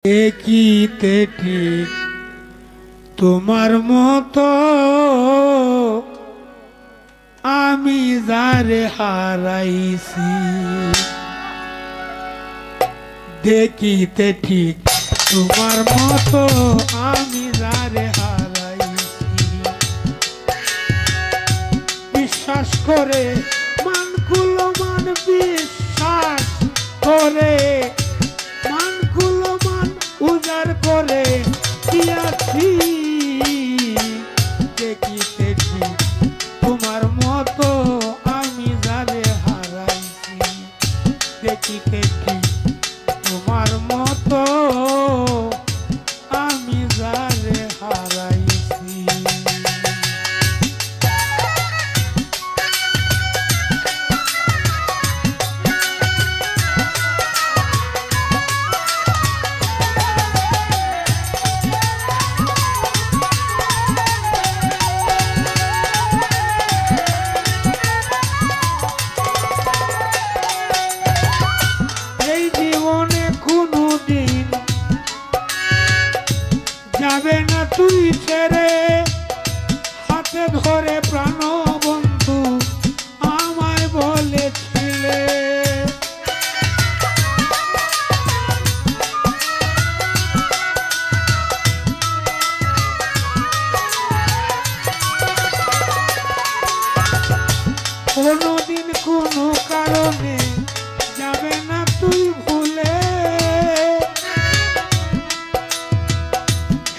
দেখিতে ঠিক তোমার মতো আমি যারে হারাইছি। দেখিতে ঠিক তোমার মতো আমি যারে হারাইছি। বিশ্বাস করে মানগুলো মান বিশ্বাস করে মানগুলো মান উজাড় করে দিয়াছি। দেখিতে ঠিক তোমার মতো আমি যারে হারাইছি। দেখিতে ঠিক তোমার মতো আমি যারে হারাইছি। যাবে না তুই ছেড়ে হাতে ধরে প্রাণ বন্ধু আমায় বলেছিলে। কোনোদিন কোনো কারণে যাবে না তুই ভুলে।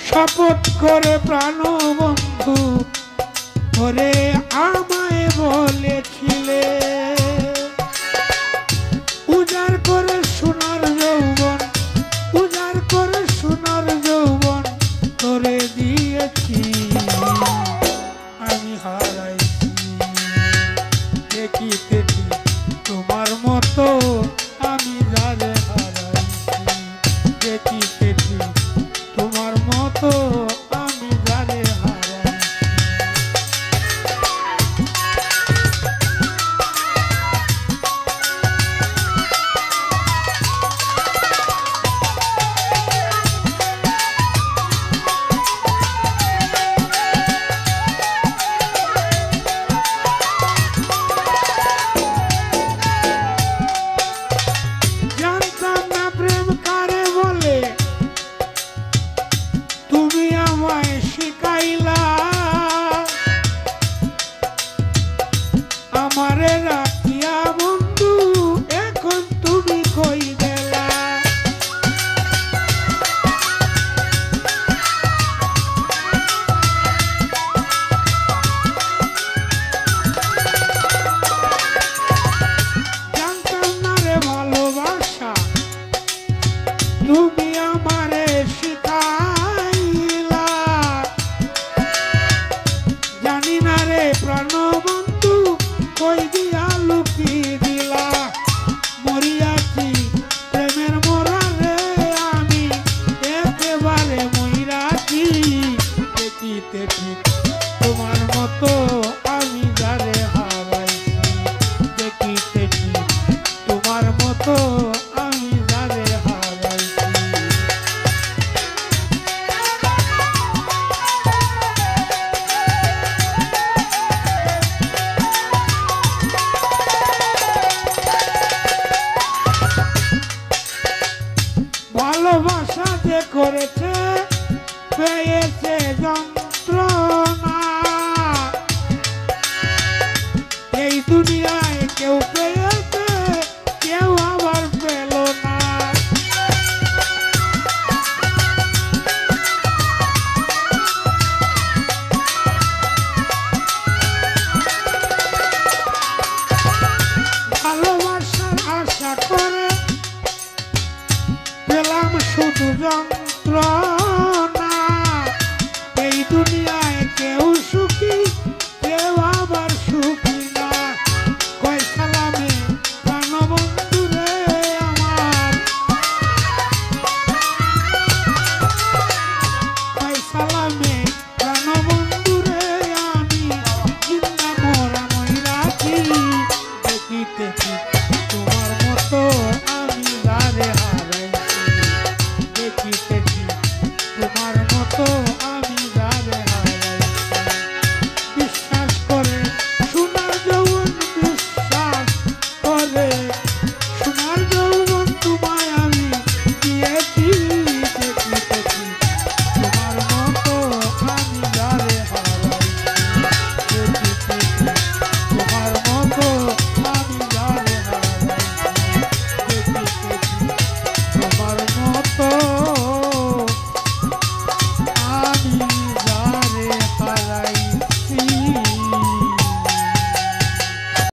শপথ করে প্রাণ বন্ধু করে আমায় বলেছিলে। উজাড় করে সোনার যৌবন উজাড় করে সোনার যৌবন করে দিয়েছি আমি হারাইছি। দেখিতে তোমার মতো আমি যারে হারাইছি। দেখিতে তোমার মতো আমি যারে হারাইছি। জানতাম না প্রেম কারে বলে তুমি আমায় শিখাইলা। আমারে রাখিয়া বন্ধু এখন তুমি কই গেলা। জানতাম না রে ভালোবাসা তুমি আমারে শিখাইলা। জানি না রে প্রাণ বন্ধু কই দিয়া লুকি দিলা। মরিয়াছি প্রেমের মরারে আমি একেবারে মইরাছি। দেখিতে ঠিক তোমার মতো আমি যারে হারাইছি। দেখিতে ঠিক তোমার মতো আমি যারে হারাইছি। ভালোবাসা যে করেছে পেয়েছে যন্ত্রণা। এই দুনিয়ায় কেউ পেয়েছে কেউ আবার পেল না। ভালোবাসার আশা করে পেলাম শুধু যন্ত্রণা।